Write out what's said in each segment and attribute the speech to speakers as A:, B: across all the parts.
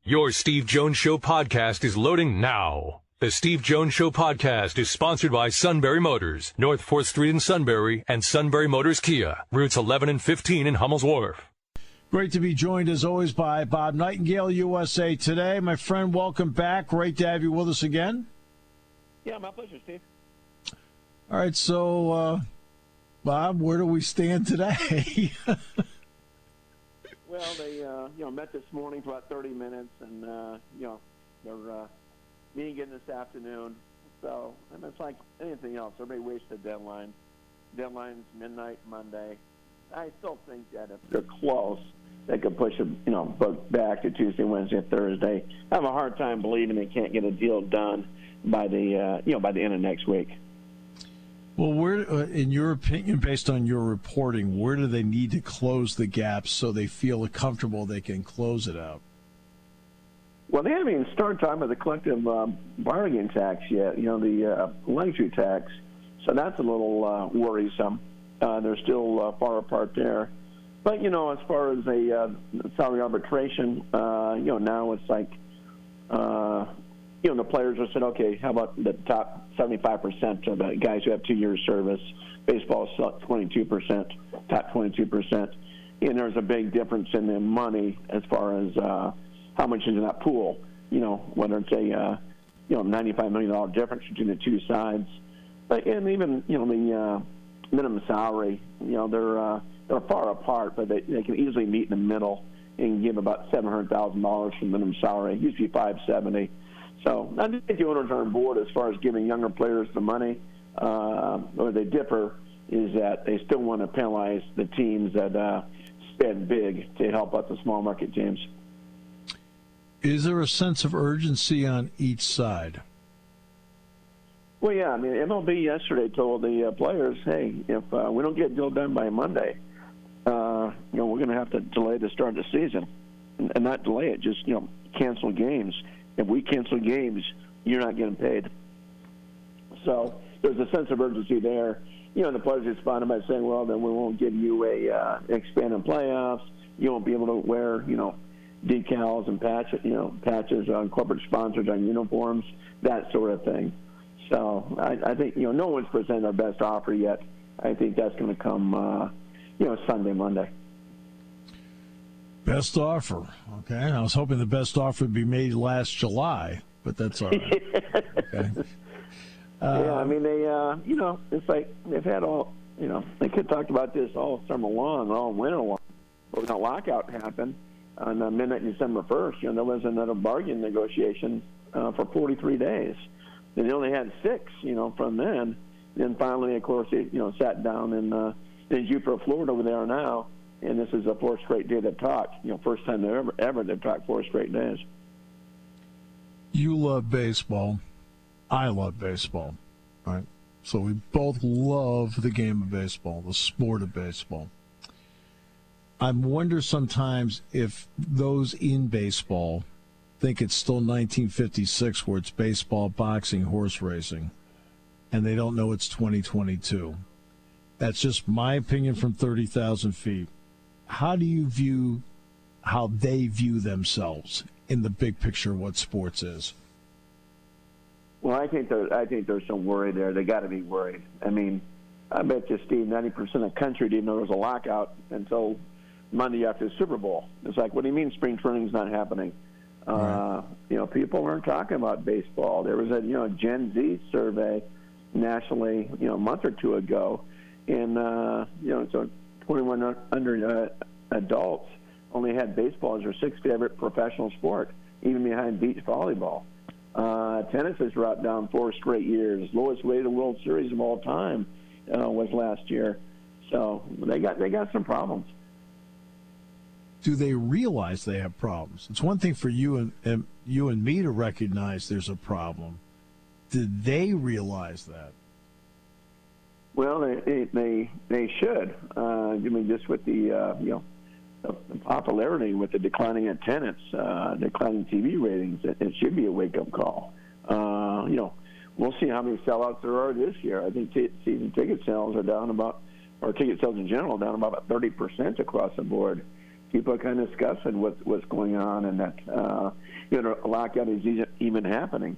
A: Your Steve Jones Show podcast is loading now. The Steve Jones Show podcast is sponsored by Sunbury Motors, North 4th Street in Sunbury, and Sunbury Motors Kia, routes 11 and 15 in Hummel's Wharf.
B: Great to be joined, as always, by Bob Nightengale, USA Today. My friend, welcome back. Great to have you with us again.
C: Yeah, my pleasure, Steve.
B: All right, so, Bob, where do we stand today?
C: Well, they met this morning for about 30 minutes, and they're meeting again this afternoon. So, and it's like anything else. Everybody waits the deadline. Deadline's midnight Monday. I still think that if they're close, they could push it, book back to Tuesday, Wednesday, Thursday. I have a hard time believing they can't get a deal done by the by the end of next week.
B: Well, where, in your opinion, based on your reporting, where do they need to close the gap so they feel comfortable they can close it out?
C: Well, they haven't even started talking about the collective bargaining tax yet, the luxury tax. So that's a little worrisome. They're still far apart there. But, as far as a salary arbitration, now it's like, the players have said, okay, how about the top 75% of the guys who have 2 years service? Baseball is 22%, top 22%. And there's a big difference in the money as far as how much is in that pool. Whether it's a $95 million difference between the two sides. And even, the minimum salary, they're far apart, but they can easily meet in the middle and give about $700,000 for minimum salary. It used to be $570,000. So I think the owners are on board as far as giving younger players the money. Where they differ is that they still want to penalize the teams that spend big to help out the small market teams.
B: Is there a sense of urgency on each side?
C: Well, yeah. I mean, MLB yesterday told the players, hey, if we don't get a deal done by Monday, we're going to have to delay the start of the season. And not delay it, just, cancel games. If we cancel games, you're not getting paid. So there's a sense of urgency there. The players responded by saying, well, then we won't give you a expanded playoffs. You won't be able to wear, decals and patches on corporate sponsors on uniforms, that sort of thing. So I think, no one's presented their best offer yet. I think that's going to come, Sunday, Monday.
B: Best offer. Okay. I was hoping the best offer would be made last July, but that's all right. Okay.
C: Yeah, I mean, they, it's like they've had all, they could talk about this all summer long, all winter long. But when the lockout happened on midnight December 1st, there was another bargain negotiation for 43 days. And they only had 6, from then. Then finally, of course, they, sat down in Jupiter, Florida, where they are now. And this is the 4th straight day they've talked. First time they ever they've talked 4 straight days.
B: You love baseball. I love baseball. Right? So we both love the game of baseball, the sport of baseball. I wonder sometimes if those in baseball think it's still 1956 where it's baseball, boxing, horse racing, and they don't know it's 2022. That's just my opinion from 30,000 feet. How do you view how they view themselves in the big picture of what sports is?
C: Well, I think there's some worry there. They got to be worried. I mean, I bet you, Steve, 90% of the country didn't know there was a lockout until Monday after the Super Bowl. It's like, what do you mean spring training's not happening? Right. People weren't talking about baseball. There was a Gen Z survey nationally, a month or two ago, and so 21 under adults only had baseball as their 6th favorite professional sport, even behind beach volleyball. Tennis has dropped down 4 straight years. Lowest rated World Series of all time was last year. So they got some problems.
B: Do they realize they have problems? It's one thing for you and me to recognize there's a problem. Did they realize that?
C: Well, they should. I mean, just with the popularity, with the declining attendance, declining TV ratings, it should be a wake-up call. We'll see how many sellouts there are this year. I think season ticket sales are down about, or ticket sales in general, down about 30% across the board. people are kind of discussing what's going on, and that a lockout is even happening.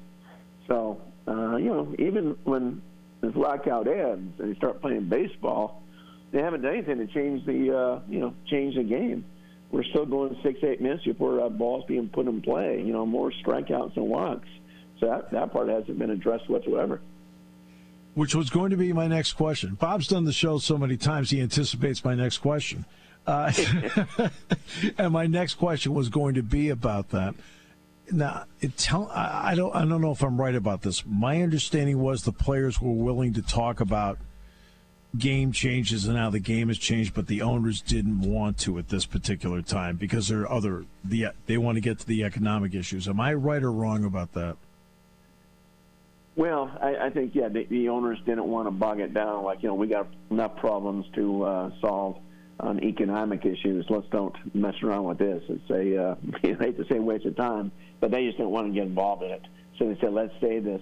C: So even when this lockout ends and they start playing baseball, they haven't done anything to change the game. We're still going 6-8 minutes before balls being put in play. More strikeouts and walks. So that part hasn't been addressed whatsoever.
B: Which was going to be my next question. Bob's done the show so many times he anticipates my next question. And my next question was going to be about that. Now, I don't know if I'm right about this. My understanding was the players were willing to talk about game changes and how the game has changed, but the owners didn't want to at this particular time because they want to get to the economic issues. Am I right or wrong about that?
C: Well, I think, the owners didn't want to bog it down. Like, we got enough problems to solve on economic issues. Let's don't mess around with this. It's I hate to say waste of time, but they just didn't want to get involved in it. So they said, let's say this.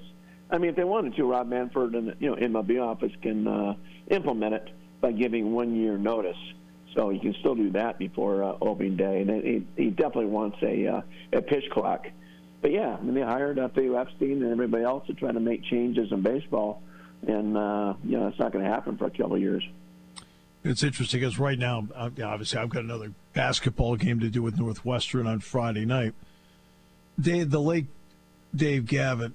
C: I mean, if they wanted to, Rob Manfred and MLB office can implement it by giving 1 year notice. So you can still do that before opening day. And he definitely wants a pitch clock. But they hired Theo Epstein and everybody else to try to make changes in baseball, and it's not going to happen for a couple of years.
B: It's interesting because right now, obviously, I've got another basketball game to do with Northwestern on Friday night. The late Dave Gavitt,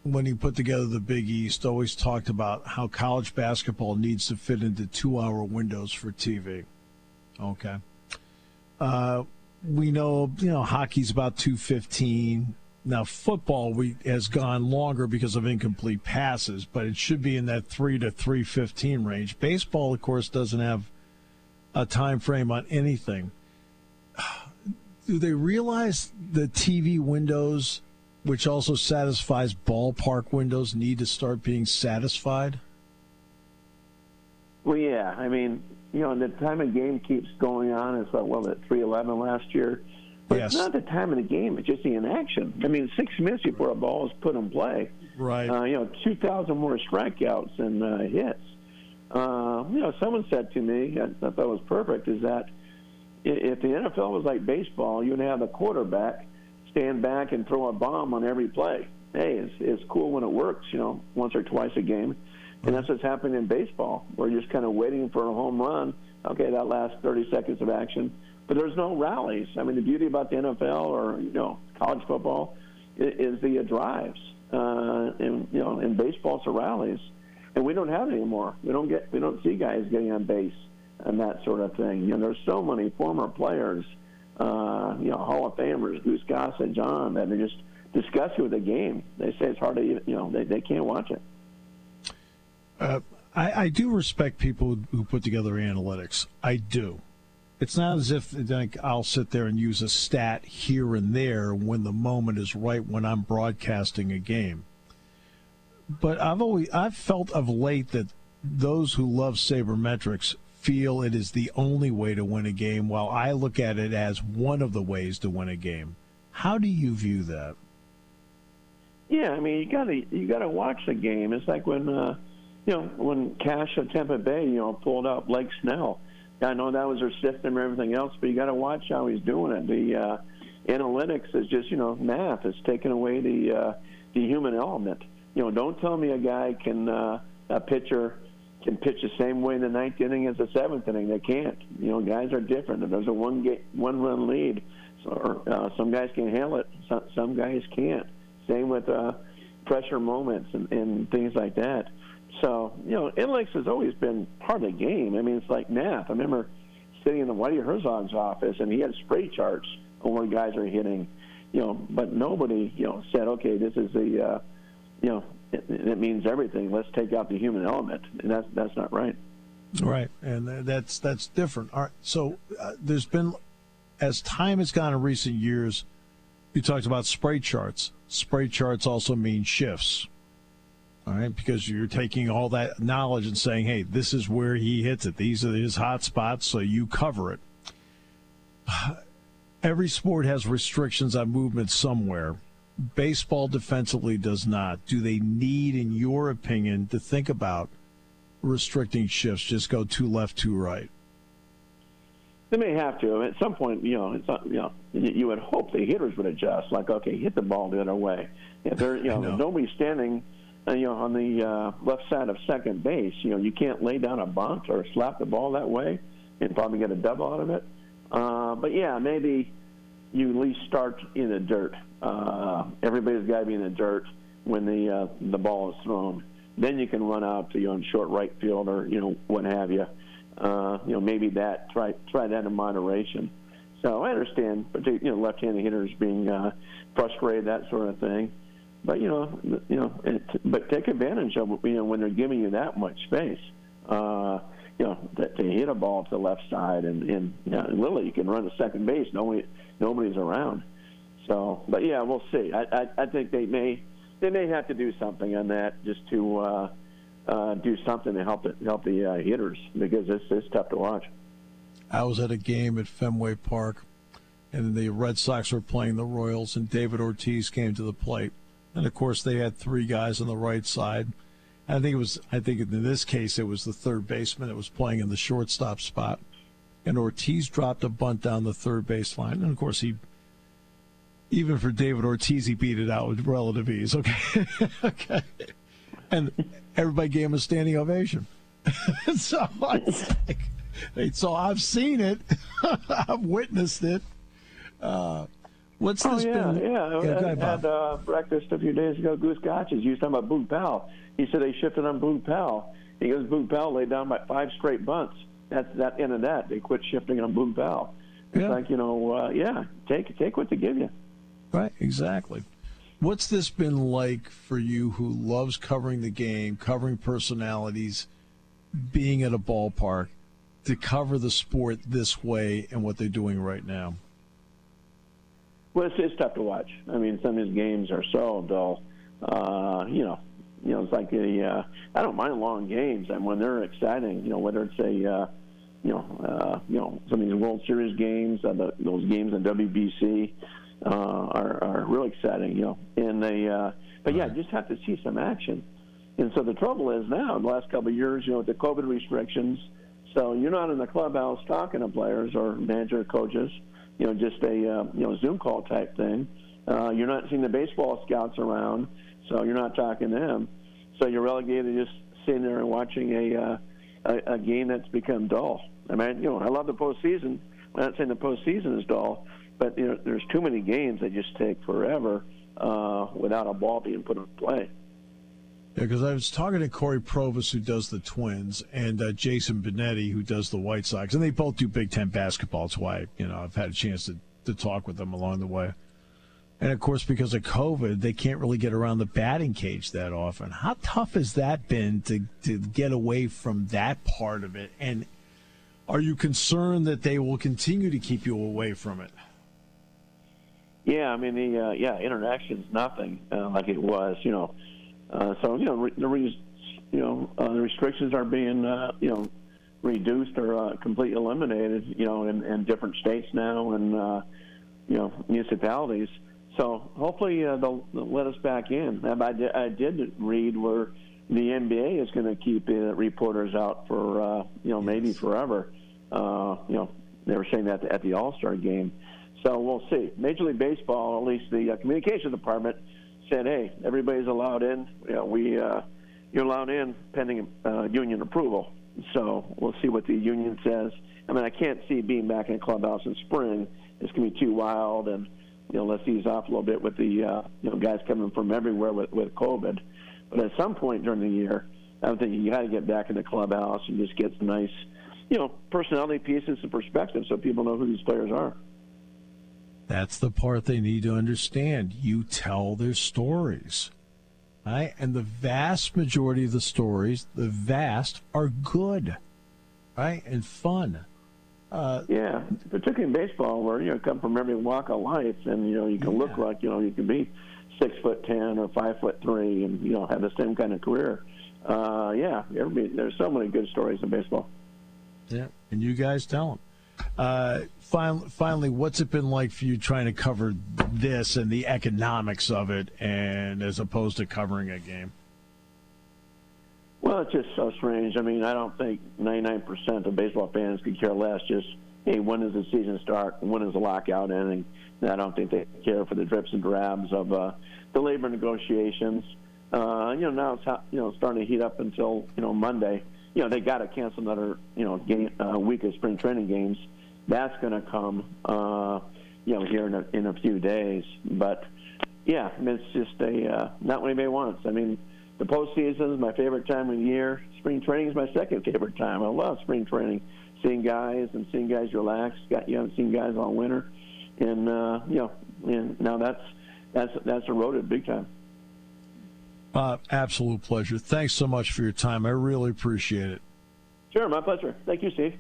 B: when he put together the Big East, always talked about how college basketball needs to fit into 2-hour windows for TV. Okay. We know, hockey's about 2:15. Now, football has gone longer because of incomplete passes, but it should be in that 3 to 3:15 range. Baseball, of course, doesn't have a time frame on anything. Do they realize the TV windows, which also satisfies ballpark windows, need to start being satisfied?
C: Well, yeah. I mean, the time of game keeps going on. It's like, at 3:11 last year. But
B: yes.
C: It's not the time of the game. It's just the inaction. I mean, 6 minutes before a ball is put in play.
B: Right.
C: 2,000 more strikeouts and hits. Someone said to me, I thought it was perfect, is that if the NFL was like baseball, you would have the quarterback stand back and throw a bomb on every play. Hey, it's cool when it works, once or twice a game. And that's what's happening in baseball. We're just kind of waiting for a home run. Okay, that lasts 30 seconds of action. But there's no rallies. I mean, the beauty about the NFL or, college football is the drives. In baseball, it's the rallies. And we don't have it anymore. We don't see guys getting on base and that sort of thing. There's so many former players, Hall of Famers, Goose Gossett, John, that they just discuss it with the game. They say it's hard to, they can't watch it.
B: I do respect people who put together analytics. I do. It's not as if I'll sit there and use a stat here and there when the moment is right when I'm broadcasting a game. But I've felt of late that those who love sabermetrics feel it is the only way to win a game, while I look at it as one of the ways to win a game. How do you view that? Yeah, I mean, you gotta watch the game. It's like when when Cash of Tampa Bay, pulled out Blake Snell. I know that was their system and everything else, but you got to watch how he's doing it. The analytics is just, math. It's taking away the human element. Don't tell me a pitcher can pitch the same way in the ninth inning as the seventh inning. They can't. Guys are different. There's a one-run lead. So, some guys can handle it. Some guys can't. Same with pressure moments and things like that. So, analytics has always been part of the game. I mean, it's like math. I remember sitting in the Whitey Herzog's office, and he had spray charts on where guys are hitting, but nobody, said, okay, this is the, it means everything. Let's take out the human element, and that's not right. Right, and that's different. All right, so there's been, as time has gone in recent years, you talked about spray charts. Spray charts also mean shifts. All right, because you're taking all that knowledge and saying, hey, this is where he hits it. These are his hot spots, so you cover it. Every sport has restrictions on movement somewhere. Baseball defensively does not. Do they need, in your opinion, to think about restricting shifts? Just go two left, two right?
C: They may have to. At some point, it's not, you would hope the hitters would adjust. Like, okay, hit the ball the other way. If they're, if nobody's standing, on the left side of second base, you can't lay down a bunt or slap the ball that way and probably get a double out of it. But yeah, maybe you at least start in the dirt. Everybody's got to be in the dirt when the ball is thrown. Then you can run out to on short right field or what have you. Maybe that try that in moderation. So I understand, left-handed hitters being frustrated, that sort of thing. But but take advantage of when they're giving you that much space. To hit a ball to the left side and literally you can run to second base. Nobody's around. So, but yeah, we'll see. I think they may have to do something on that just to do something to help the hitters because it's tough to watch.
B: I was at a game at Fenway Park, and the Red Sox were playing the Royals, and David Ortiz came to the plate. And, of course, they had three guys on the right side. I think in this case it was the third baseman that was playing in the shortstop spot. And Ortiz dropped a bunt down the third baseline. And, of course, even for David Ortiz, he beat it out with relative ease. Okay. Okay. And everybody gave him a standing ovation. So I've seen it. I've witnessed it. What's this been?
C: I had breakfast a few days ago. Goose Gotches. He was talking about Boog Powell. He said they shifted on Boog Powell. He goes, Boog Powell laid down by 5 straight bunts. That's that end of that. They quit shifting on Boog Powell. It's like, take what they give you.
B: Right, exactly. What's this been like for you who loves covering the game, covering personalities, being at a ballpark, to cover the sport this way and what they're doing right now?
C: Well, it's tough to watch. I mean, some of these games are so dull. It's like I don't mind long games, and when they're exciting, whether it's some of these World Series games, those games in WBC are really exciting, but yeah, just have to see some action. And so the trouble is now, in the last couple of years, with the COVID restrictions, so you're not in the clubhouse talking to players or manager coaches. Just a Zoom call type thing. You're not seeing the baseball scouts around, so you're not talking to them. So you're relegated to just sitting there and watching a game that's become dull. I mean, I love the postseason. I'm not saying the postseason is dull, but there's too many games that just take forever without a ball being put in play.
B: Yeah, because I was talking to Corey Provis, who does the Twins, and Jason Benetti, who does the White Sox, and they both do Big Ten basketball. That's why I've had a chance to talk with them along the way. And of course, because of COVID, they can't really get around the batting cage that often. How tough has that been to get away from that part of it? And are you concerned that they will continue to keep you away from it?
C: Yeah, I mean the interaction's nothing like it was. The restrictions are being reduced or completely eliminated. In different states now and municipalities. So hopefully they'll let us back in. I did read where the NBA is going to keep reporters out for maybe forever. They were saying that at the All-Star game. So we'll see. Major League Baseball, at least the communications department, said, "Hey, everybody's allowed in. You're allowed in pending union approval." So we'll see what the union says. I mean, I can't see being back in a clubhouse in spring. It's going to be too wild, and let's ease off a little bit with the guys coming from everywhere with COVID. But at some point during the year, I think you got to get back in the clubhouse and just get some nice, personality pieces and perspective so people know who these players are.
B: That's the part they need to understand. You tell their stories, right? And the vast majority of the stories, are good, right, and fun.
C: Yeah, particularly in baseball, where you come from every walk of life, and you can look like you can be 6'10" or 5'3" and have the same kind of career. There's so many good stories in baseball.
B: Yeah, and you guys tell them. Finally, what's it been like for you trying to cover this and the economics of it, and as opposed to covering a game?
C: Well, it's just so strange. I mean, I don't think 99% of baseball fans could care less. Just hey, when does the season start? When is the lockout ending? And I don't think they care for the drips and drabs of the labor negotiations. Now it's starting to heat up until Monday. They got to cancel another week of spring training games. That's going to come here in a few days. But yeah, it's just not what anybody wants. I mean, the postseason is my favorite time of the year. Spring training is my second favorite time. I love spring training, seeing guys relax. You haven't seen guys all winter, and and now that's eroded big time.
B: Absolute pleasure. Thanks so much for your time. I really appreciate it.
C: Sure, my pleasure. Thank you, Steve.